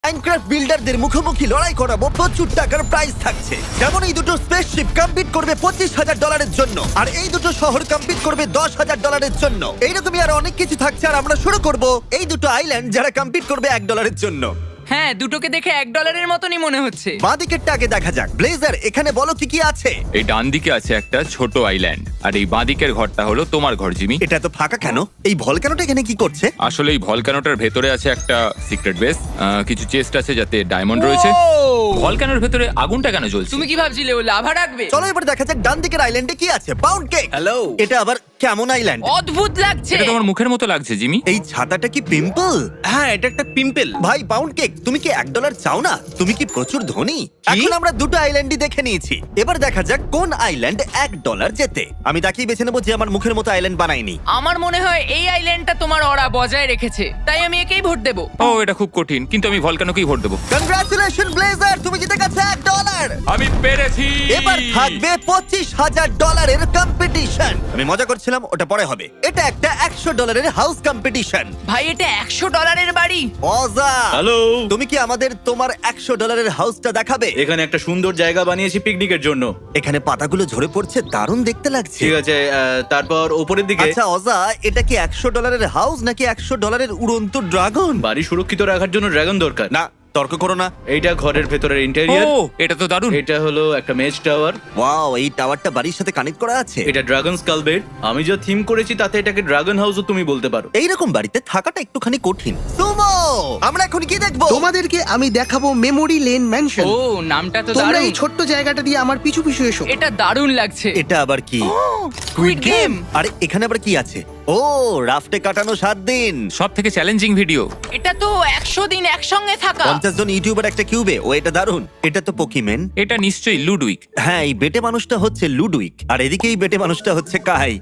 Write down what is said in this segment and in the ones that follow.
Minecraft বিল্ডারদের মুখোমুখি লড়াই করাবো, প্রচুর টাকার প্রাইজ থাকছে। যেমন এই দুটো স্পেসশিপ কম্পিট করবে $25,000 জন্য, আর এই দুটো শহর কম্পিট করবে $10,000 জন্য। এইরকমই আর অনেক কিছু থাকছে, আর আমরা শুরু করব এই দুটো আইল্যান্ড যারা কম্পিট করবে $1 জন্য। হ্যাঁ, দুটোকে দেখে $1 মতনই মনে হচ্ছে। বাঁদিকেরটা আগে দেখা যাক। ব্লেজার, এখানে বলো কি কি আছে। এই ডান দিকে আছে একটা ছোট আইল্যান্ড, আর এই বাঁদিকের ঘরটা হলো তোমার ঘর, জিমি। এটা তো ফাঁকা কেন? এই ভলকানোটা এখানে কি করছে? আসলে এই ভলকানোটার ভেতরে আছে একটা সিক্রেট বেস, কিছু চেস্ট আছে যাতে ডায়মন্ড রয়েছে। ও! ভলকানোর ভেতরে আগুনটা কেন জ্বলছে? তুমি কি ভাবছিলে ও লাভা রাখবে? চলো এবার দেখা যাক ডান দিকের আইল্যান্ডে কি আছে। Pound cake. হ্যালো। এটা আবার কেমন আইল্যান্ড? অদ্ভুত লাগছে। এটা তোমার মুখের মতো লাগছে, জিমি। এই ছাতাটা কি পিম্পল? হ্যাঁ, এটা একটা পিম্পল। ভাই পাউন্ড কেক, তুমি কি $1 চাও না? তুমি কি প্রচুর ধনী? এখন আমরা দুটো আইল্যান্ডই দেখে নিয়েছি, এবার দেখা যাক কোন আইল্যান্ড $1 জেতে। আমি তাকেই বেছে নেবো যে আমার মুখের মতো আইল্যান্ড বানায়নি। আমার মনে হয় এই আইল্যান্ডটা তোমার অরা বজায় রেখেছে, তাই আমি একেই ভোট দেব। ও, এটা খুব কঠিন, কিন্তু আমি ভলকানোকেই ভোট দেবো। কনগ্রাচুলেশন ব্লেজার, তুমি জিতে গেছো $1। আমি পেরেছি। এবার থাকবে $25,000 এর কম্পিটিশন। আমি মজা করছিলাম, ওটা পরে হবে। এটা একটা $100 এর হাউস কম্পিটিশন। ভাই, এটা $100 এর বাড়ি। মজা। হ্যালো। তুমি কি আমাদের তোমার $100 এর হাউসটা দেখাবে? এখানে একটা সুন্দর জায়গা বানিয়েছি পিকনিকের জন্য। এখানে পাতাগুলো ঝরে পড়ছে, দারুণ দেখতে লাগছে। ঠিক আছে, তারপর উপরের দিকে আচ্ছা অজা, এটা কি $100 এর হাউস নাকি $100 এর উড়ন্ত ড্রাগন? বাড়ি সুরক্ষিত রাখার জন্য ড্রাগন দরকার। না, তর্ক করো না। এইটা ঘরের ভেতরের ও, ইন্টেরিয়র। এটা তো দারুণ। এটা হলো একটা মেজ টাওয়ার। ওয়াও, এই টাওয়ারটা বাড়ির সাথে কানেক্ট করা আছে। এটা ড্রাগন স্কাল বেড। আমি যা থিম করেছি তাতে এটাকে ড্রাগন হাউসও তুমি বলতে পারো। এইরকম বাড়িতে থাকাটা একটুখানি কঠিন। সুমো, আমরা এখন কি দেখবো? তোমাদেরকে আমি দেখাবো মেমোরি লেন ম্যানশন। ও, নামটা তো তোমরা দারুণ। এই ছোট্ট জায়গাটা দিয়ে আমার পিছু পিছু এসো। এটা দারুণ লাগছে। এটা আবার কি? Squid game. আরে এখানে আবার কি আছে? ও, রাফটে কাটানো 7 দিন। সব থেকে চ্যালেঞ্জিং ভিডিও। এটা তো 100 দিন একসঙ্গে থাকা। 50 জন ইউটিউবার একটা কিউবে। ও, এটা দারুণ। এটা তো পোকিমেন। এটা নিশ্চয়ই লুডুইক। হ্যাঁ, এই বেটে মানুষটা হচ্ছে লুডুইক, আর এদিকে এই বেটে মানুষটা হচ্ছে কাই।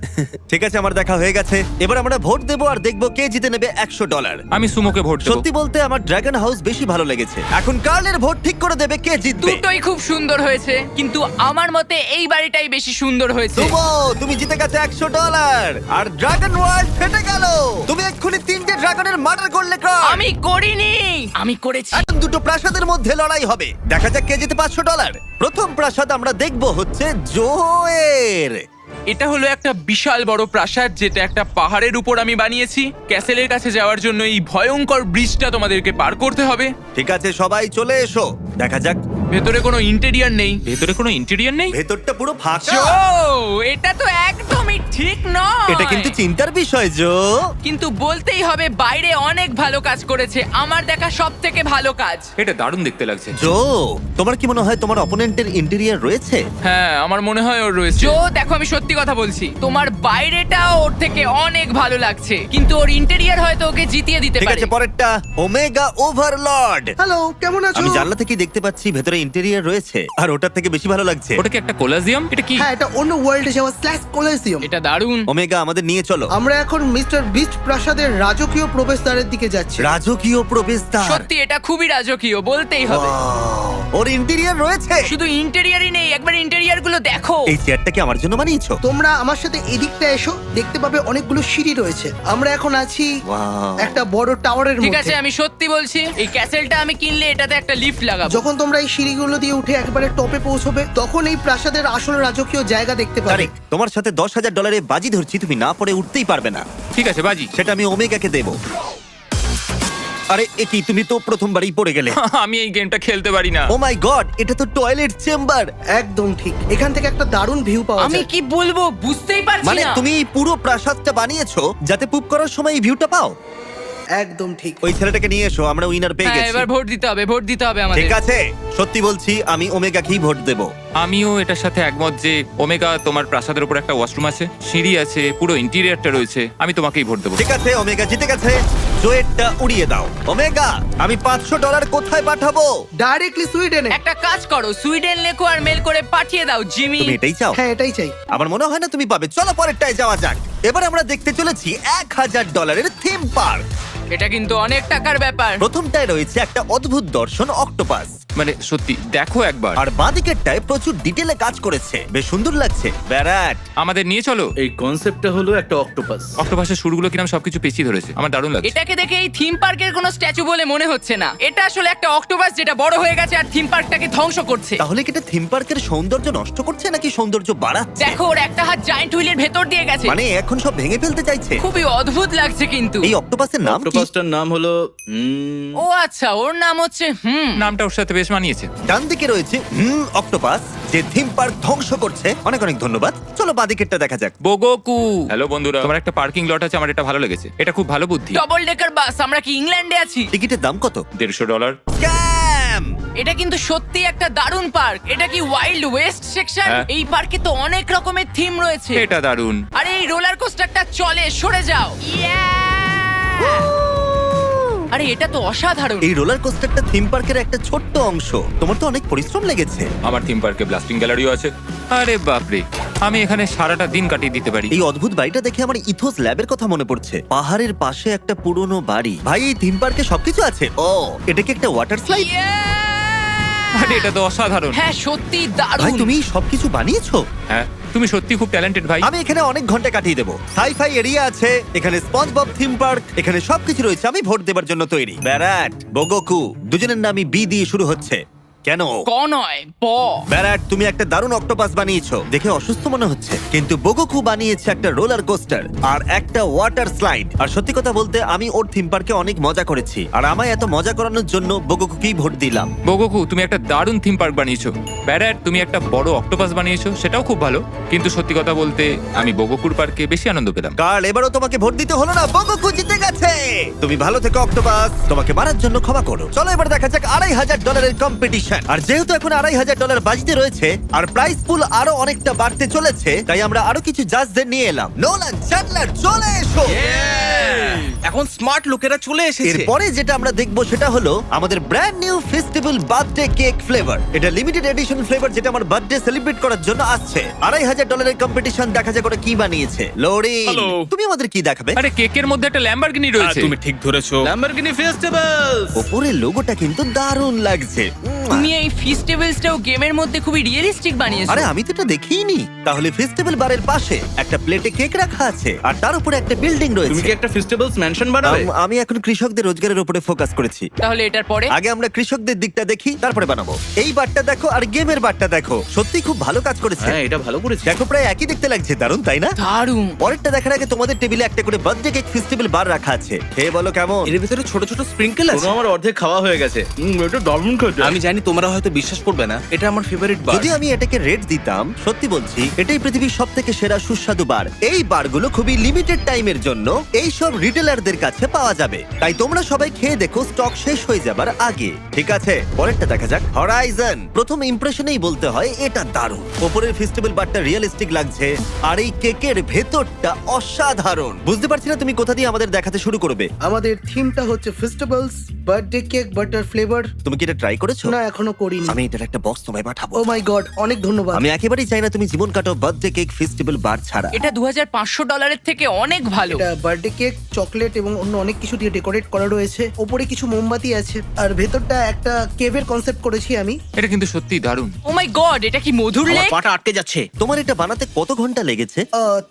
ঠিক আছে, আমার দেখা হয়ে গেছে। এবার আমরা ভোট দেবো আর দেখবো কে জিতে নেবে $100। আমি সুমোকে ভোট দেবো। সত্যি বলতে আমার ড্রাগন হাউস বেশি ভালো লেগেছে। এখন কার্লের ভোট ঠিক করে দেবে কে জিতবে। দুটোই খুব সুন্দর হয়েছে, কিন্তু আমার মতে এই বাড়িটাই বেশি সুন্দর হয়েছে। সুমো, তুমি জিতে গেছো $100, আর ড্রাগন ওয়ার্ল্ড ফেটে গেল। তুমি এক্ষুনি 3টে ড্রাগনের মার্ডার করলে। আমি করিনি, আমি করেছি। এখন দুটো প্রাসাদের মধ্যে লড়াই হবে, দেখা যাক কে জিতে $500। প্রথম প্রাসাদ আমরা দেখবো হচ্ছে জোয়ের। এটা হলো একটা বিশাল বড় প্রাসাদ, যেটা একটা পাহাড়ের উপর আমি বানিয়েছি। ক্যাসেলের কাছে যাওয়ার জন্য এই ভয়ঙ্কর ব্রিজটা তোমাদেরকে পার করতে হবে। ঠিক আছে, সবাই চলে এসো, দেখা যাক। ভেতরে কোনো ইন্টেরিয়র নেই। ভেতরে কোনো ইন্টেরিয়র নেই। ভেতরটা পুরো ফাঁকা। ও, এটা তো একদমই ঠিক নয়। এটা কিন্তু চিন্তার বিষয় জো। কিন্তু বলতেই হবে বাইরে অনেক ভালো কাজ করেছে, আমার দেখা সব থেকে ভালো কাজ। এটা দারুণ দেখতে লাগছে। জো, তোমার কি মনে হয় তোমার অপোনেন্টের ইন্টেরিয়র রয়েছে? হ্যাঁ, আমার মনে হয় ওর রয়েছে। জো, দেখো আমি সত্যি কথা বলছি, তোমার বাইরেটাও ওর থেকে অনেক ভালো লাগছে, কিন্তু ওর ইন্টেরিয়র হয়তো ওকে জিতিয়ে দিতে ঠিক পারে। আছে, পরেরটা ওমেগা ওভারলর্ড। হ্যালো, কেমন আছো? আমি জানলা থেকে দেখতে পাচ্ছি ভেতরে ইন্টেরিয়র রয়েছে, আর ওটার থেকে বেশি ভালো লাগছে। ওটা কি একটা কোলাজিয়াম? এটা কি? হ্যাঁ, এটা অন্য ওয়ার্ল্ডে যাওয়া স্ল্যাশ কোলিসিয়াম। এটা দারুণ। ওমেগা, আমাদের নিয়ে চলো। আমরা এখন মিস্টার বিস্ট প্রাসাদের রাজকীয় প্রবেশদ্বারের দিকে যাচ্ছি। রাজকীয় প্রবেশদ্বার। সত্যি এটা খুবই রাজকীয়, বলতেই হবে। Wow, ওর ইন্টেরিয়র রয়েছে। শুধু ইন্টেরিয়রই নেই, একবার ইন্টেরিয়র গুলো দেখো। এই চেয়ারটা কি আমার জন্য বানিয়েছো? তোমরা আমার সাথে এদিকটা এসো, দেখতে পাবে অনেকগুলো সিঁড়ি রয়েছে। আমরা এখন আছি Wow. একটা বড় টাওয়ারের ঠিক আছে, মধ্যে। আমি সত্যি বলছি, এই ক্যাসেলটা আমি কিনলে এটাতে একটা লিফট লাগাবো। যখন তোমরা এই সিঁড়িগুলো দিয়ে উঠে একবারে টপে পৌঁছবে, তখন এই প্রাসাদের আসল রাজকীয় জায়গা দেখতে পাবে। তারিক, তোমার সাথে $10,000 বাজি ধরছি, তুমি না পড়ে উঠতেই পারবে না। ঠিক আছে, বাজি। সেটা আমি ওমেগাকে দেব। আরে এ কি, তুমি তো প্রথমবারই পড়ে গেলে। আমি এই গেমটা খেলতে পারি না। ও মাই গড, এটা তো টয়লেট চেম্বার। একদম ঠিক, এখান থেকে একটা দারুণ ভিউ পাওয়া আমি যায়। কি বলবো বুঝতেই পারছি মানে না। তুমি এই পুরো প্রাসাদটা বানিয়েছো যাতে পুপ করার সময় এই ভিউটা পাও? একদম ঠিক। ওই ছেলেটাকে নিয়ে এসো, আমরা উইনার পেয়ে হ্যাঁ, গেছি। এবার ভোট দিতে হবে, ভোট দিতে হবে আমাদের। ঠিক আছে, সত্যি বলছি আমি ওমেগাকেই ভোট দেব। আমিও এটার সাথে একমত যে ওমেগা, তোমার প্রাসাদের উপর একটা ওয়াশরুম আছে, সিঁড়ি আছে, পুরো ইন্টেরিয়রটা রয়েছে। আমি তোমাকেই ভোট দেবো। ঠিক আছে, ওমেগা জিতে গেছে। জোয়েরটা উড়িয়ে দাও। ওমেগা, আমি $500 কোথায় পাঠাবো? ডাইরেক্টলি সুইডেনে। একটা কাজ করো, সুইডেন লেখো আর মেল করে পাঠিয়ে দাও, জিমি। তুমি এটাই চাও? হ্যাঁ, এটাই চাই। আমার মনে হয় না তুমি পাবে। চলো পরেরটায় যাওয়া যাক। এবার আমরা দেখতে চলেছি $1,000 এর থিম পার্ক। এটা কিন্তু অনেক টাকার ব্যাপার। প্রথমটায় রয়েছে একটা অদ্ভুত দর্শন অক্টোপাস। মানে সত্যি দেখো একবার। আর বাঁদিকেরটায় প্রচুর ডিটেলে কাজ করেছে, বেশ সুন্দর লাগছে। ব্যারাট, আমাদের নিয়ে চলো। এই কনসেপ্টটা হলো একটা অক্টোপাস। অক্টোপাসের শুরুগুলো কিরম সবকিছু পেঁচিয়ে ধরেছে, আমার দারুণ লাগছে। এটাকে দেখে এই থিম পার্কের কোনো স্ট্যাচু বলে মনে হচ্ছে না, এটা আসলে একটা অক্টোপাস যেটা বড় হয়ে গেছে আর থিম পার্কটাকে ধ্বংস করছে। তাহলে কি এটা থিম পার্কের সৌন্দর্য নষ্ট করছে নাকি সৌন্দর্য বাড়াচ্ছে? দেখো ওর একটা হাত জায়ান্ট হুইলের ভেতর দিয়ে গেছে, মানে এখন সব ভেঙে ফেলতে চাইছে। খুবই অদ্ভুত লাগছে কিন্তু। এই অক্টোপাসের নাম কি? অক্টোপাসটার নাম হলো ও আচ্ছা, ওর নাম হচ্ছে নামটা ওর সাথে বেশ মানিয়েছে। ডান দিকে রয়েছে অক্টোপাস, যে থিম পার্ক ধ্বংস করছে। অনেক অনেক ধন্যবাদ। চলো বাঁদিকেরটা দেখা যাক। বোগোকু। হ্যালো বন্ধুরা, তোমার একটা পার্কিং লট আছে, আমার এটা ভালো লেগেছে। এটা খুব ভালো বুদ্ধি। ডবল ডেকার বাস, আমরা কি ইংল্যান্ডে আছি? টিকিটের দাম কত? $150। স্ক্যাম! এটা কিন্তু সত্যি একটা দারুণ পার্ক। এটা কি ওয়াইল্ড ওয়েস্ট সেকশন? হ্যাঁ। এই পার্কে তো অনেক রকমের থিম রয়েছে। এটা দারুণ। আরে এই রোলার কোস্টারটা চলে, সরে যাও। আরে এটা তো অসাধারণ। এই রোলার কোস্টারটা থিম পার্কের একটা ছোট্ট অংশ। তোমার তো অনেক পরিশ্রম লেগেছে। আমার থিম পার্কে ব্লাস্টিং গ্যালারিও আছে। আরে বাপরে, আমি এখানে সারাটা দিন কাটিয়ে দিতে পারি। এই অদ্ভুত বাড়িটা দেখে আমার ইথোস ল্যাবের কথা মনে পড়ছে। পাহাড়ের পাশে একটা পুরনো বাড়ি। ভাই, এই থিম পার্কে সবকিছু আছে। ও, এটা কি একটা ওয়াটার স্লাইড? আরে এটা তো অসাধারণ। হ্যাঁ সত্যি ভাই, দারুণ। তুমি সবকিছু বানিয়েছো? হ্যাঁ, তুমি সত্যি খুব ট্যালেন্টেড ভাই। আমি এখানে অনেক ঘন্টা কাটিয়ে দেবো। সাইফাই এরিয়া আছে, এখানে স্পঞ্জবব থিম পার্ক, এখানে সবকিছু রয়েছে। আমি ভোট দেবার জন্য তৈরি। ব্যারাট, বোগোকু, দুজনের নামই বি দিয়ে শুরু হচ্ছে। কেন? ক নয়, প। ব্যারাট, তুমি একটা দারুণ অক্টোপাস বানিয়েছো, দেখে অসুস্থ মনে হচ্ছে। কিন্তু বোগোকু বানিয়েছে একটা রোলার কোস্টার আর একটা ওয়াটার স্লাইড। আর সত্যি কথা বলতে, আমি ওর থিম পার্কে অনেক মজা করেছি। আর আমায় এত মজা করানোর জন্য বোগোকুকেই ভোট দিলাম। বোগোকু, তুমি একটা দারুণ থিম পার্ক বানিয়েছো। ব্যারাট, তুমি একটা বড় অক্টোপাস বানিয়েছো, সেটাও খুব ভালো। কিন্তু সত্যি কথা বলতে, আমি বোগোকুর পার্কে বেশি আনন্দ পেলাম। কার্ল, এবারও তোমাকে ভোট দিতে হলো না, বোগোকু জিতে গেছে। তুমি ভালো থেকো অক্টোপাস, তোমাকে মারার জন্য ক্ষমা করো। চলো এবার দেখা যাক $2,500 কম্পিটিশন। আর যেহেতু এখন $2,500 বাজিতে রয়েছে আর প্রাইস পুল আরো অনেকটা বাড়তে চলেছে, তাই আমরা আরো কিছু জাজদের নিয়ে এলাম। নোলান, চ্যান্ডলার, চলে এসো। এখন স্মার্ট লোকেরা চলে এসেছে। এরপরে যেটা আমরা দেখবো সেটা হলো আমাদের brand new festival birthday cake flavour. এটা লিমিটেড এডিশন ফ্লেভার যেটা আমার বার্থডে সেলিব্রেট করার জন্য আসছে। $2,500 কম্পিটিশন। দেখা যাক ওরা কি বানিয়েছে। লোরিন, Hello. তুমি আমাদের কি দেখাবে? আরে কেকের মধ্যে একটা ল্যাম্বরগিনি রয়েছে। তুমি ঠিক ধরেছো। Lamborghini festivals. ওপরের লোগোটা কিন্তু দারুণ লাগছে। তুমি এই ফেস্টিভ্যালসটাও গেমের মধ্যে খুবই রিয়েলিস্টিক বানিয়েছো। আরে আমি তো এটা দেখিনি। তাহলে ফেস্টিভ্যাল বারের পাশে একটা প্লেটে কেক রাখা আছে আর তার উপরে একটা বিল্ডিং তুমি রয়েছে। কি একটা ফেস্টিভ্যালস মেনশন বানাবে? আমি এখন কৃষকদের রোজগারের উপরে ফোকাস করেছি। তাহলে এটার পরে আগে আমরা কৃষকদের দিকটা দেখি, তারপরে বানাবো। এই বারটা দেখো আর গেমের বারটা দেখো, সত্যি খুব ভালো কাজ করেছে। হ্যাঁ, এটা ভালো করেছে। দেখো প্রায় একই দেখতে লাগছে। দারুণ, তাই না? দারুণ। পরেরটা দেখার আগে তোমাদের টেবিলে একটা করে বার্থডে কেক ফেস্টিভ্যাল বার রাখা আছে। খেয়ে বলো কেমন। এর ভিতরে ছোট ছোট স্প্রিঙ্কেল আছে। পুরো আমার অর্ধেক খাওয়া হয়ে গেছে। এটা দারুণ খেতে। আমি জানি তোমরা হয়তো বিশ্বাস করবে না, এটা আমার ফেভারিট বার। যদি আমি এটাকে রেট দিতাম, সত্যি বলছি, এটাই পৃথিবীর সব থেকে সেরা সুস্বাদু বার। এই বারগুলো খুবই লিমিটেড টাইমের জন্য এই সব রিটেলারদের কাছে পাওয়া যাবে। তাই তোমরা সবাই খেয়ে দেখো স্টক শেষ হয়ে যাবার আগে। ঠিক আছে, পরেরটা দেখা যাক। হরাইজন। প্রথম ইমপ্রেশনেই বলতে হয় এটা দারুণ। ওপরের ফেস্টিভ্যাল বারটা রিয়েলিস্টিক লাগছে আর এই কেকের ভেতরটা অসাধারণ। বুঝতে পারছি না তুমি কোথা দিয়ে আমাদের দেখাতে শুরু করবে। আমাদের থিমটা হচ্ছে festivals birthday cake butter flavour. তুমি কি এটা ট্রাই করেছো? না, এখনো করিনি। আমি এটার একটা বক্স তোমায় পাঠাবো। ও মাই গড, অনেক ধন্যবাদ। আমি একেবারেই চাই না তুমি জীবন কাটাও বার্থডে কেক ফেস্টিভ্যাল বার ছাড়া। এটা $2,500 থেকে অনেক ভালো। এটা বার্থডে কেক, চকলেট এবং অন্য অনেক কিছু দিয়ে ডেকোরেট করা রয়েছে। ওপরে কিছু মোমবাতি আছে আর ভেতরটা একটা কেভের কনসেপ্ট করেছি আমি। এটা কিন্তু সত্যি দারুণ। ও মাই গড, এটা কি মধুর আমার লেক? পাটা আটকে যাচ্ছে। তোমার এটা বানাতে কত ঘন্টা লেগেছে?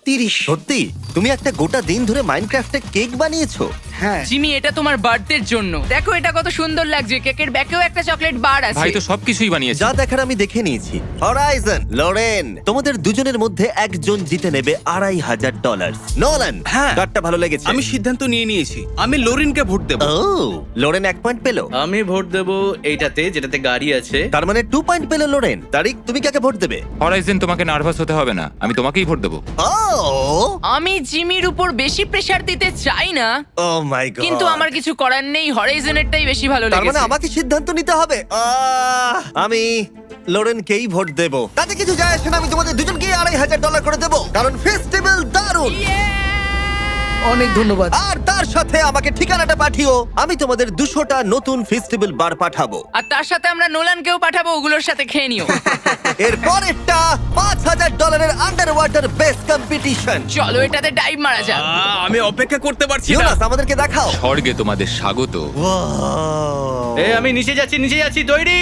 30। সত্যি তুমি একটা গোটা দিন ধরে মাইনক্রাফটে কেক বানিয়েছো? হ্যাঁ। জিমি, এটা তোমার বার্থডের জন্য। দেখো এটা কত সুন্দর লাগছে। কেকের ব্যাকেও একটা চকলেট বার আছে। ভাই তো সবকিছুই বানিয়েছে। যা দেখার আমি দেখে নিয়েছি। হরাইজন, লোরেন, তোমাদের দুজনের মধ্যে একজন জিতে নেবে $2,500। নোলান, হ্যাঁ। কারটা ভালো লেগেছে? আমি সিদ্ধান্ত নিয়ে নিয়েছি, আমি লোরিনকে ভোট দেব। ও, লোরেন 1 পয়েন্ট পেলো। আমি ভোট দেব এইটাতে, যেটাতে গাড়ি আছে। তার মানে 2 পয়েন্ট পেলো লোরেন। তারিক, তুমি কাকে ভোট দেবে? হরাইজন, তোমাকে নার্ভাস হতে হবে না, আমি তোমাকেই ভোট দেবো। ও, আমি জিমির উপর বেশি প্রেসার দিতে চাই না, ও মাই গড। কিন্তু আমার কিছু করার নেই। হরাইজনেরটাই বেশি ভালো তার মানে লেগেছে। আমাকে সিদ্ধান্ত নিতে হবে। আমি লোরেনকেই ভোট দেব। তাতে কিছু যায় আসে না, আমি তোমাদের দুজনকেই $2,500 করে দেব, কারণ ফেস্টিভ্যাল দারুণ। ও অনেক ধন্যবাদ। আর তার সাথে আমাকে ঠিকানাটা পাঠিও, আমি তোমাদের 200টা নতুন ফেস্টিভ্যাল বার পাঠাবো। আর তার সাথে আমরা নোলানকেও পাঠাবো, ওগুলোর সাথে খেয়ে নিও। এর পরেরটা $5,000 আন্ডার ওয়াটার বেস কম্পিটিশন। চলো এটাতে ডাইভ মারা যাক। আমি অপেক্ষা করতে পারছি না। ইউনাস আমাদেরকে দেখাও। স্বর্গে তোমাদের স্বাগত। এ আমি নিচে যাচ্ছি তৈরি।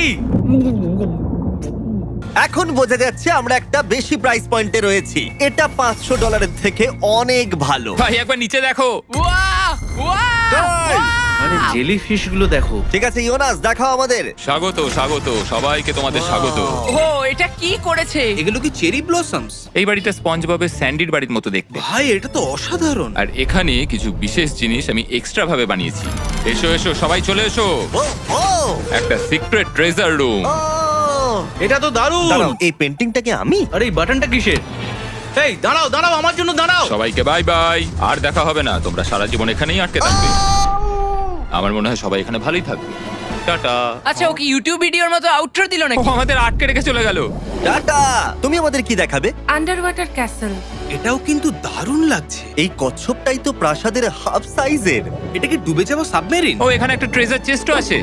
এখন বোঝা যাচ্ছে আমরা একটা বেশি প্রাইস পয়েন্টে রয়েছি। এটা $500 থেকে অনেক ভালো। ভাই একবার নিচে দেখো। ওয়াও ওয়াও মানে জেলি ফিশ গুলো দেখো। ঠিক আছে ইউনাস, দেখাও আমাদের। স্বাগত স্বাগত সবাইকে তোমাদের স্বাগত। ও এটা কি করেছে? এগুলো কি চেরি ব্লসমস? এই বাড়িটা স্পঞ্জ ববের স্যান্ডির বাড়ির মতো দেখতে। ভাই এটা তো অসাধারণ। আর এখানে কিছু বিশেষ জিনিস আমি এক্সট্রা ভাবে বানিয়েছি। এসো এসো সবাই চলে এসো। ও ও একটা সিক্রেট ট্রেজার রুম। ও এটা তো দারুণ। দাঁড়াও, এই পেন্টিংটা কি আমি? আরে এই বাটনটা কিসের? এই দাঁড়াও দাঁড়াও, আমার জন্য দাঁড়াও। সবাইকে বাই বাই। আর দেখা হবে না, তোমরা সারা জীবন এখানেই আটকে থাকবে। আমার মনে হয় সবাই এখানে ভালোই থাকবে। টাটা। আচ্ছা ও কি ইউটিউব ভিডিওর মতো আউটরো দিল ও নাকি? আমাদের আটকে রেখে চলে গেল। টাটা। তুমি আমাদের কি দেখাবে? Under water castle. এটাও কিন্তু দারুণ লাগছে। এই কচ্ছপটাই তো প্রাসাদের হাফ সাইজের। এটা কি ডুবে যাওয়া সাবমেরিন? ও এখানে একটা ট্রেজার চেস্টও আছে।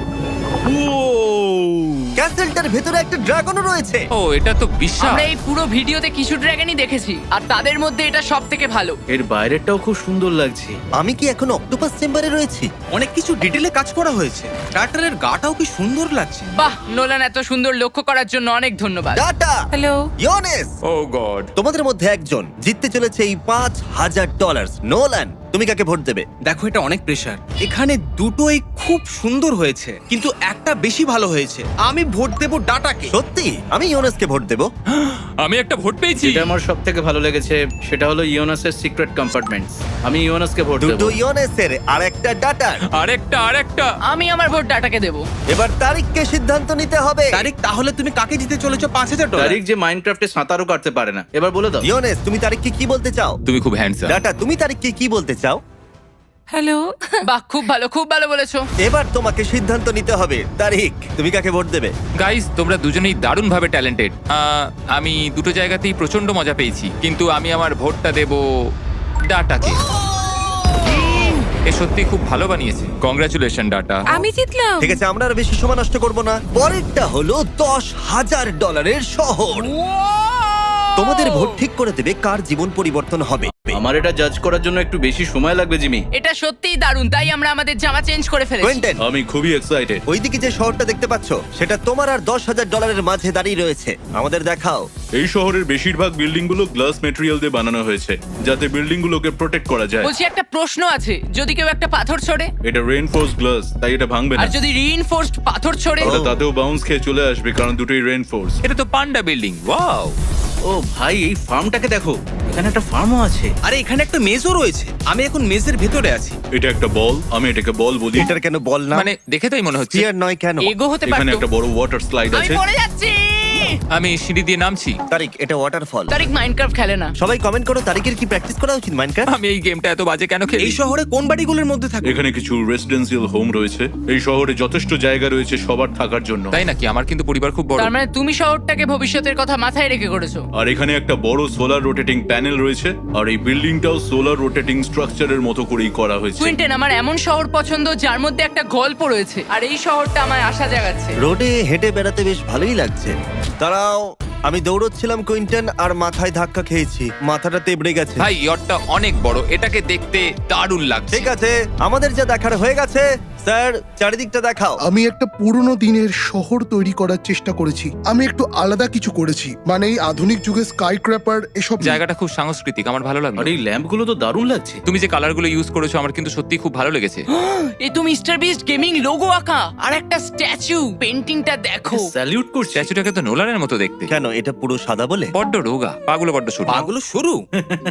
ক্যাসেলটার ভেতরে একটা ড্রাগনও রয়েছে। ও এটা তো বিশাল। আমরা এই পুরো ভিডিওতে কিছু ড্রাগনই দেখেছি, আর তাদের মধ্যে এটা সব থেকে ভালো। এর বাইরেটাও খুব সুন্দর লাগছে। আমি কি এখন অক্টোপাস চেম্বারে রয়েছি? অনেক কিছু ডিটেলে কাজ করা হয়েছে। টার্টলের গাটাও কি সুন্দর লাগছে। বাহ, নোলান এত সুন্দর লক্ষ্য করার জন্য অনেক ধন্যবাদ। টাটা। হ্যালো। ইয়োনেস, ও গড। তোমাদের মধ্যে একজন জিততে চলেছে এই $5,000। নোলান, তুমি কাকে ভোট দেবে? দেখো এটা অনেক প্রেসার। এখানে দুটোই খুব সুন্দর হয়েছে, কিন্তু একটা বেশি ভালো হয়েছে। আমি ভোট দেব ডাটাকে। সত্যি? আমি ইয়োনেসকে ভোট দেব। আমি একটা ভোট পেয়েছি। যেটা আমার সব থেকে ভালো লেগেছে সেটা হলো ইয়োনাসের সিক্রেট কম্পার্টমেন্টস। আমি ইয়োনাসকে ভোট দেব। দুটো ইয়োনেসের আর একটা ডাটার। আরেকটা। আমি আমার ভোট ডাটাকে দেবো। এবার তারিখকে সিদ্ধান্ত নিতে হবে। তারিখ, তাহলে তুমি কাকে দিতে চলেছো $5,000? তারিখ যে মাইনক্রাফটে সাঁতারও কাটতে পারে না। এবার বলে দাও। ইয়োনেস, তুমি তারিখকে কি বলতে চাও? তুমি খুব হ্যান্ডসাম। ডাটা, তুমি তারিখকে কি বলতে চাও? হ্যালো। বাহ, খুব ভালো বলেছো। এবার তোমাকে সিদ্ধান্ত নিতে হবে। তারিখ, তুমি কাকে ভোট দেবে? গাইস তোমরা দুজনেই দারুণভাবে ট্যালেন্টেড। আমি দুটো জায়গাতেই প্রচন্ড মজা পেয়েছি, কিন্তু আমি আমার ভোটটা দেব ডাটাকে। এ সত্যি খুব ভালো বানিয়েছে। Congratulation data. আমি জিতলাম। ঠিক আছে, আমরা আর বেশি সময় নষ্ট করব না। পরেরটা হলো $10,000 শহর। তোমাদের ভোট ঠিক করে দেবে কার জীবন পরিবর্তন হবে। আমার এটা জাজ করার জন্য একটু বেশি সময় লাগবে জিমি। এটা সত্যিই দারুণ, তাই আমরা আমাদের জামা চেঞ্জ করে ফেলেছি। কুইন্টেন, আমি খুবই এক্সাইটেড। ওইদিকে যে শহরটা দেখতে পাচ্ছ সেটা তোমার আর $10,000 মাঝে দাঁড়িয়ে রয়েছে। আমাদের দেখাও। এই শহরের বেশিরভাগ বিল্ডিং গুলো গ্লাস মেটেরিয়াল দিয়ে বানানো হয়েছে, যাতে বিল্ডিং গুলোকে প্রোটেক্ট করা যায়। বলছি একটা প্রশ্ন আছে, যদি কেউ একটা পাথর ছোড়ে এটা রেইনফোর্স গ্লাস, তাই এটা ভাঙবে না। আর যদি রিইনফোর্সড পাথর ছোড়ে? ওটা তাতেও বাউন্স খেয়ে চলে আসবে, কারণ দুটোই রেইনফোর্স। এটা তো পান্ডা বিল্ডিং। ওয়াও। ও ভাই, এই ফার্মটাকে দেখো। এখানে একটা ফার্মও আছে। আরে এখানে একটা মেজও রয়েছে। আমি এখন মেজের ভেতরে আছি। এটা একটা বল, আমি এটাকে বল বলি। এটার কেন বল না? মানে দেখে তাই মনে হচ্ছে। স্পিয়ার নয় কেন? এগো হতে এখানে পারতো। একটা বড় ওয়াটার স্লাইড আমি আছে। পড়ে যাচ্ছি। আমি সিঁড়ি দিয়ে নামছি। তারিখ, এটা ওয়াটারফল। তারিক মাইনক্রাফট খেলে না। সবাই কমেন্ট করো তারিখের কি প্র্যাকটিস করা উচিত মাইনক্রাফট। আমি এই গেমটা এত বাজে কেন খেলি? এই শহরে কোন বাড়িগুলোর মধ্যে থাকে? এখানে কিছু রেসিডেন্সিয়াল হোম রয়েছে। এই শহরে যথেষ্ট জায়গা রয়েছে সবার থাকার জন্য। তাই নাকি? আমার কিন্তু পরিবার খুব বড়। তার মানে তুমি শহরটাকে ভবিষ্যতের কথা মাথায় রেখে করেছো। আর এখানে একটা বড় সোলার রোটেটিং প্যানেল রয়েছে। আর এই বিল্ডিংটাও সোলার রোটেটিং স্ট্রাকচারের মতো করেই করা হয়েছে। কুইন্টেন, আমার এমন শহর পছন্দ যার মধ্যে একটা গল্প রয়েছে, আর এই শহরটা আমার আশা জাগাচ্ছে। রোডে হেঁটে বেড়াতে বেশ ভালোই লাগছে। দাঁড়াও, আমি দৌড়চ্ছিলাম কুইন্টন, আর মাথায় ধাক্কা খেয়েছি। মাথাটা তেবড়ে গেছে। ভাই ইয়টটা অনেক বড়, এটাকে দেখতে দারুণ লাগছে। ঠিক আছে, আমাদের যা দেখার হয়ে গেছে। স্যার, চারিদিকটা দেখাও। আমি একটা পুরনো দিনের শহর তৈরি করার চেষ্টা করেছি। আমি একটু আলাদা কিছু করেছি, মানে এই আধুনিক যুগে স্কাই ক্র্যাপার এসব নয়। জায়গাটা খুব সাংস্কৃতিক, আমার ভালো লাগলো। আর এই ল্যাম্পগুলো তো দারুণ লাগছে। তুমি যে কালারগুলো ইউজ করেছো আমার কিন্তু সত্যি খুব ভালো লেগেছে। এই তো মিস্টার বিস্ট গেমিং লোগো আঁকা, আর একটা স্ট্যাচু। পেন্টিংটা দেখো। স্যালিউট করছে। স্ট্যাচুটাকে তো নোলানের মতো দেখতে। কেন, এটা পুরো সাদা বলে? বড্ড রোগা, পাগুলো বড্ড ছোট। পাগুলো সরু।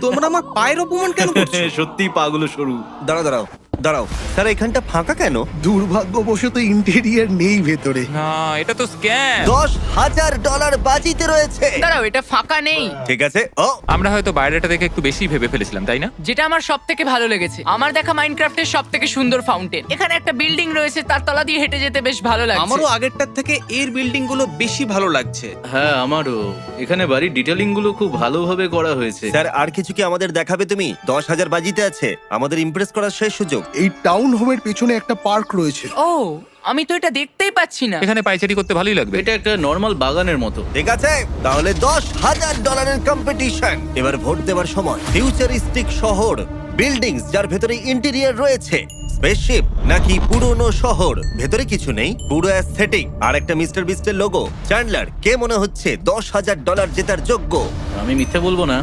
তোমরা আমার পায়ের অপমান কেন করছো? সত্যি পাগুলো সরু। দাঁড়াও দাঁড়াও, দাঁড়াও স্যার, এখানটা ফাঁকা কেন? দুর্ভাগ্যবশত ইন্টেরিয়ার নেই ভেতরে। না, এটা তো স্ক্যাম। $10,000 বাজিতে রয়েছে। দাঁড়াও, এটা ফাঁকা নেই। ঠিক আছে। ও আমরা হয়তো বাইরেটা দেখে একটু বেশি ভেবে ফেলেছিলাম, তাই না? যেটা আমার সব থেকে ভালো লেগেছে, আমার দেখা মাইনক্রাফটের সব থেকে সুন্দর ফাউন্টেন। এখানে একটা বিল্ডিং রয়েছে, তার তলা দিয়ে হেঁটে যেতে বেশ ভালো লাগছে। আমারও আগেরটার থেকে এর বিল্ডিং গুলো বেশি ভালো লাগছে। হ্যাঁ আমারও। এখানে বাড়ির ডিটেলিং গুলো খুব ভালোভাবে করা হয়েছে। স্যার, আর কিছু কি আমাদের দেখাবে তুমি? 10,000 বাজিতে আছে, আমাদের ইমপ্রেস করার শেষ সুযোগ। এই টাউন হোমের পেছনে একটা পার্ক রয়েছে। ও, আমি তো এটা দেখতেই পাচ্ছি না। এখানে পাইচারি করতে ভালোই লাগবে। এটা একটা নর্মাল বাগানের মতো। ঠিক আছে, তাহলে $10,000 কম্পিটিশন। এবার ভোট দেওয়ার সময়। ফিউচারিস্টিক শহর, বিল্ডিংস যার ভেতরে ইন্টেরিয়র রয়েছে, স্পেসশিপ নাকি পুরনো শহর ভেতরে কিছু নেই, পুরো অ্যাস্থেটিক আর একটা মিস্টার বিস্টের লোগো। চ্যান্ডলার, কে মনে হচ্ছে $10,000 জেতার যোগ্য? আমি মিথ্যে বলবো না,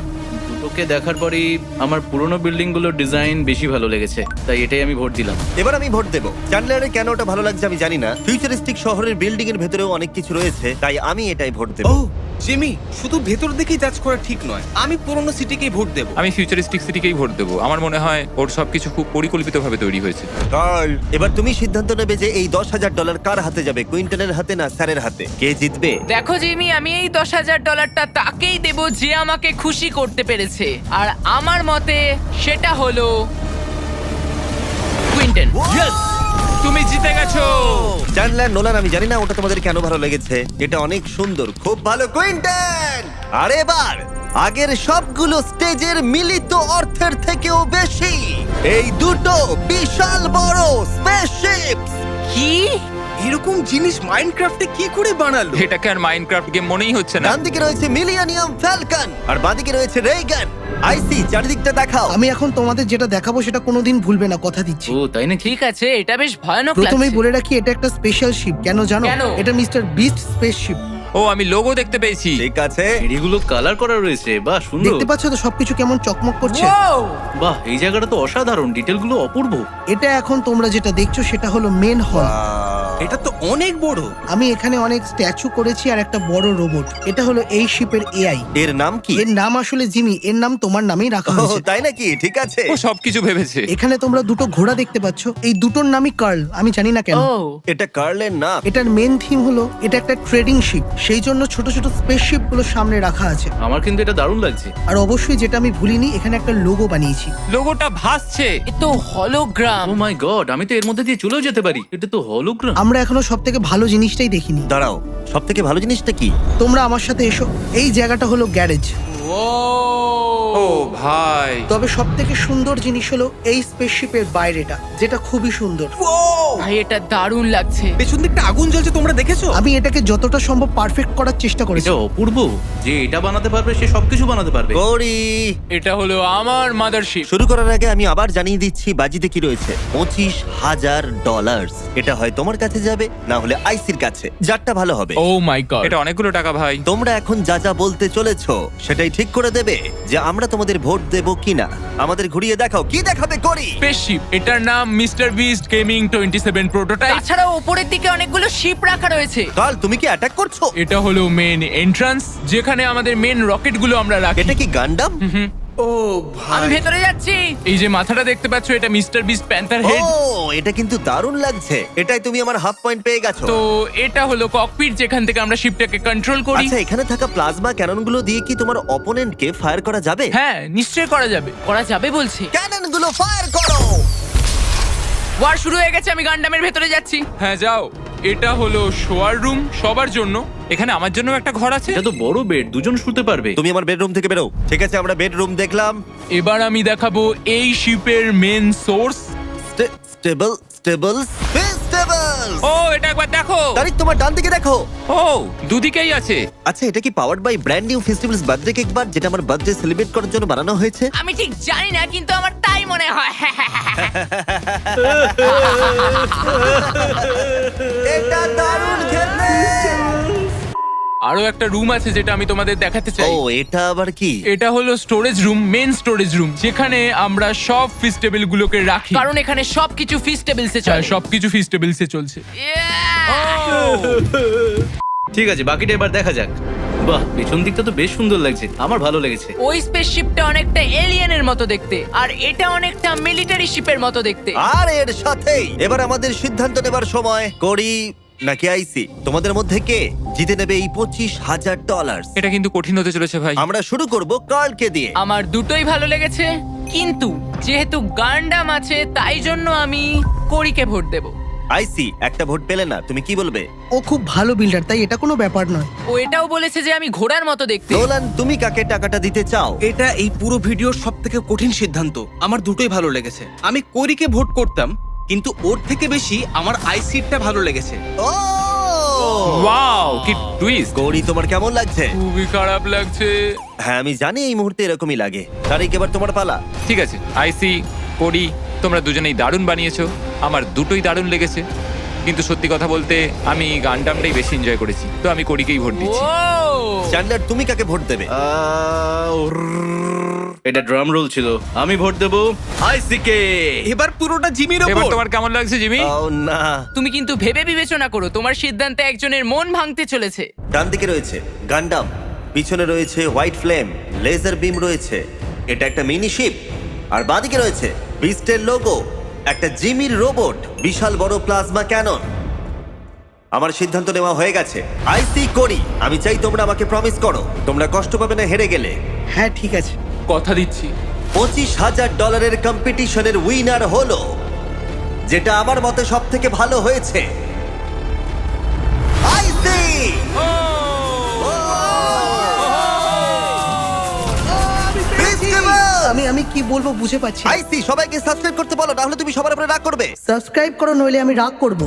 দুটোকে দেখার পরই আমার পুরনো বিল্ডিং গুলোর ডিজাইন বেশি ভালো লেগেছে, তাই এটাই আমি ভোট দিলাম। এবার আমি ভোট দেবো। চ্যান্ডলারের কেন ওটা ভালো লাগছে আমি জানি না। ফিউচারিস্টিক শহরের বিল্ডিং এর ভেতরেও অনেক কিছু রয়েছে, তাই আমি এটাই ভোট দেবো। ও জিমি, শুধু ভেতর দেখেই জাজ করা ঠিক নয়। আমি পুরনো সিটিকেই ভোট দেব। আমি ফিউচারিস্টিক সিটিকেই ভোট দেবো। আমার মনে হয় ওর সবকিছু খুব পরিকল্পিতভাবে তৈরি হয়েছে। কার্ল, এবার তুমি সিদ্ধান্ত নেবে যে এই $10,000 কার হাতে যাবে, কুইন্টনের হাতে না স্যারের হাতে? কে জিতবে? দেখো জিমি, আমি এই $10,000 তাকেই দেব যে আমাকে খুশি করতে পেরেছে, আর আমার মতে সেটা হলো কুইন্টন। তুমি জিতে গেছো। চ্যান্ডলার, নোলান, আমি জানি না ওটা তোমাদের কেন ভালো লেগেছে। এটা অনেক সুন্দর, খুব ভালো কুইন্টন। আর এবার আগের সবগুলো স্টেজের মিলিত অর্থের থেকেও বেশি এই দুটো বিশাল বড় স্পেসশিপ। কি? এরকম জিনিস মাইনক্রাফটে কি করে বানালো? এটাকে আর মাইনক্রাফট গেম মনেই হচ্ছে না। ডান দিকে রয়েছে মিলিয়নিয়াম ফ্যালকন আর বাঁ দিকে রয়েছে রেইগান। আইসি, চারিদিকটা দেখাও। আমি এখন তোমাদের যেটা দেখাবো সেটা কোনোদিন ভুলবে না, কথা দিচ্ছি। ও তাই নাকি? ঠিক আছে, এটা বেশ ভয়ানক প্রথমেই লাগছে। বলে রাখি, এটা একটা স্পেশাল শিপ। কেন জানো? কেন? এটা মিস্টার বিস্ট স্পেসশিপ। ও, আমি লোগো দেখতে পেয়েছি। ঠিক আছে, সিঁড়িগুলো কালার করা রয়েছে, বাহ সুন্দর। দেখতে পাচ্ছ তো সবকিছু কেমন চকমক করছে? Wow! বাহ, এই জায়গাটা তো অসাধারণ, ডিটেল গুলো অপূর্ব। এটা এখন তোমরা যেটা দেখছো সেটা হলো মেন হল। এটা তো অনেক বড়। আমি এখানে অনেক স্ট্যাচু করেছি আর একটা বড় রোবট। এটা হলো এই শিপের এআই। এর নাম কি? এর নাম আসলে জিমি। এর নাম তোমার নামেই রাখা ও, হয়েছে। তাই নাকি? ঠিক আছে। ও সবকিছু ভেবেছে। এখানে তোমরা দুটো ঘোড়া দেখতে পাচ্ছ, এই দুটোর নামই কার্ল। আমি জানি না কেন। ও, এটা কার্লের নাম। এটার মেন থিম হলো এটা একটা ট্রেডিং শিপ, সেই জন্য ছোট ছোট স্পেসশিপ গুলো সামনে রাখা আছে। আমার কিন্তু এটা দারুণ লাগছে। আর অবশ্যই যেটা আমি ভুলিনি, এখানে একটা লোগো বানিয়েছি। লোগোটা ভাসছে। এ তো হলোগ্রাম। ও মাই গড, আমি তো এর মধ্যে দিয়ে চলেও যেতে পারি। এটা তো হলোগ্রাম। আমরা এখনো সব থেকে ভালো জিনিসটাই দেখিনি। দাঁড়াও, সব থেকে ভালো জিনিসটা কি? তোমরা আমার সাথে এসো। এই জায়গাটা হলো গ্যারেজ। ও ভাই, তবে সব থেকে সুন্দর জিনিস হলো এই স্পেসশিপের বাইরেটা, যেটা খুবই সুন্দর। ভাই, এটা দারুণ লাগছে। পেছন দিকটা আগুন জ্বলছে, তোমরা দেখেছো? আমি এটাকে যতটা সম্ভব পারফেক্ট করার চেষ্টা করেছি। এটা অপূর্ব। যে এটা বানাতে পারবে সে সবকিছু বানাতে পারবে। গৌরী, এটা হলো আমার মাদারশিপ। শুরু করার আগে আমি আবার জানিয়ে দিচ্ছি বাজিতে কি রয়েছে। $25,000। এটা হয় তোমার কাছে যাবে, না হলে আইসির কাছে, যারটা ভালো হবে। ও মাই গড। এটা অনেকগুলো টাকা ভাই। তোমরা এখন যা যা বলতে চলেছো সেটাই ঠিক করে দেবে যে আমরা তোমাদের ভোট দেব কিনা। আমাদের ঘুরিয়ে দেখাও, কি দেখাবে করি? স্পেসশিপ। এটার নাম মিস্টার বিস্ট গেমিং 27 প্রোটোটাইপ। তাছাড়াও উপরের দিকে অনেকগুলো শিপ রাখা রয়েছে। কাল, তুমি কি অ্যাটাক করছো? এটা হলো মেন এন্ট্রান্স, যেখানে আমাদের মেন রকেট গুলো আমরা রাখি। এটা কি গান্ডাম? ও আমি ভাই, ভেতরে যাচ্ছি। এই যে মাথাটা দেখতে পাচ্ছ, এটা মিস্টার বিস্ট প্যান্থার ও, হেড। এটা কিন্তু দারুণ লাগছে। এটাই তুমি আমার হাফ পয়েন্ট পেয়ে গেছো। তো এটা হলো ককপিট, যেখান থেকে আমরা শিপটাকে কন্ট্রোল করি। আচ্ছা, এখানে থাকা প্লাজমা ক্যাননগুলো দিয়ে কি তোমার অপোনেন্টকে ফায়ার করা যাবে? হ্যাঁ, নিশ্চয়ই করা যাবে। করা যাবে বলছি। ক্যাননগুলো ফায়ার করো। ওয়ার শুরু হয়ে গেছে, আমি গান্ডামের ভেতরে যাচ্ছি। হ্যাঁ যাও। এটা হলো শোয়ার রুম সবার জন্য। এখানে আমার জন্য একটা ঘর আছে। এটা তো বড় বেড, দুজন শুতে পারবে। তুমি আমার বেডরুম থেকে বেরো। ঠিক আছে, আমরা বেডরুম দেখলাম। এবার আমি দেখাবো এই শিপের main source. Stable stables festivals. ও, এটা একবার দেখো। তারিখ, তোমার ডান দিকে দেখো। ও, দুদিকেই আছে। আচ্ছা, এটা কি powered by brand new festivals birthday cake bar, যেটা আমার বার্থডে সেলিব্রেট করার জন্য বানানো হয়েছে? আমি ঠিক জানি না, কিন্তু আমার তাই মনে হয়। এটা দারুণ খেলতে। আরো একটা রুম আছে যেটা আমি তোমাদের দেখাতে চাই। ও, এটা আবার কি? এটা হলো storage room, main storage room, যেখানে আমরা সব ফিস্টেবল গুলোকে রাখি। কারণ এখানে সবকিছু ফিস্টেবলসে হ্যাঁ, চলে। সবকিছু ফিস্টেবলসে চলছে। Yeah! ঠিক আছে, বাকিটা এবার দেখা যাক। বাহ, পেছন দিকটা তো বেশ সুন্দর লাগছে, আমার ভালো লেগেছে। ওই স্পেসশিপটা অনেকটা এলিয়েনের মতো দেখতে, আর এটা অনেকটা মিলিটারি শিপের মতো দেখতে। আর এর সাথেই এবার আমাদের সিদ্ধান্ত নেবার সময়। করি নাকি আইসি, তোমাদের মধ্যে কে জিতে নেবে এই $25,000? এটা কিন্তু কঠিন হতে চলেছে ভাই। আমরা শুরু করব কার্লকে দিয়ে। আমার দুটোই ভালো লেগেছে, কিন্তু যেহেতু গান্ডাম আছে তাই জন্য আমি কোরিকে ভোট দেব। আইসি একটা ভোট পেলে না, তুমি কি বলবে? ও খুব ভালো বিল্ডার, তাই এটা কোনো ব্যাপার নয়। ও এটাও বলেছে যে আমি ঘোড়ার মতো দেখতে। নোলান, তুমি কাকে টাকাটা দিতে চাও? এটা এই পুরো ভিডিওর সব থেকে কঠিন সিদ্ধান্ত। আমার দুটোই ভালো লেগেছে। আমি কোরিকে ভোট করতাম, কিন্তু ওর থেকে বেশি আমার আইসিটা ভালো লেগেছে। ও ওয়াও, কি টুইস্ট! গৌরী, তোমার কেমন লাগছে? খুবই খারাপ লাগছে। হ্যাঁ, আমি জানি এই মুহূর্তে এরকমই লাগে। তারিক, এবার তোমার পালা। ঠিক আছে, আইসি, কোরি, তোমরা দুজনেই দারুণ বানিয়েছো। আমার দুটোই দারুণ লেগেছে, কিন্তু সত্যি কথা বলতে আমি গানটামটাই বেশি এনজয় করেছি, তো আমি কোরিকেই ভোট দিচ্ছি। ও চ্যান্ডলার, তুমি কাকে ভোট দেবে? এটা ড্রাম রোল ছিল, আমি ভোট দেবো আইসিকে। এবার পুরোটা জিমির এবার ওপর। তোমার কেমন লাগছে জিমি? ও না, তুমি কিন্তু ভেবে বিবেচনা করো, তোমার সিদ্ধান্তে একজনের মন ভাঙতে চলেছে। ডান দিকে রয়েছে গান্ডাম, পিছনে রয়েছে হোয়াইট ফ্লেম, লেজার বিম রয়েছে, এটা একটা মিনি শিপ, আর বাঁদিকে রয়েছে বিস্টের লোগো, একটা জিমির রোবট, বিশাল বড় প্লাজমা ক্যানন। আমার সিদ্ধান্ত নেওয়া হয়ে গেছে। আইসি, করি, আমি চাই তোমরা আমাকে প্রমিস করো তোমরা কষ্ট পাবে না হেরে গেলে। হ্যাঁ ঠিক আছে। কথা দিচ্ছি। $25,000 কম্পিটিশনের উইনার হলো, যেটা আমার মতে সব থেকে ভালো হয়েছে, আইসি। আমি কি বলবো বুঝে পাচ্ছি না। আইসি, সবাইকে সাবস্ক্রাইব করতে বলো, না হলে তুমি সবার উপরে রাগ করবে। সাবস্ক্রাইব করো, নইলে আমি রাগ করব।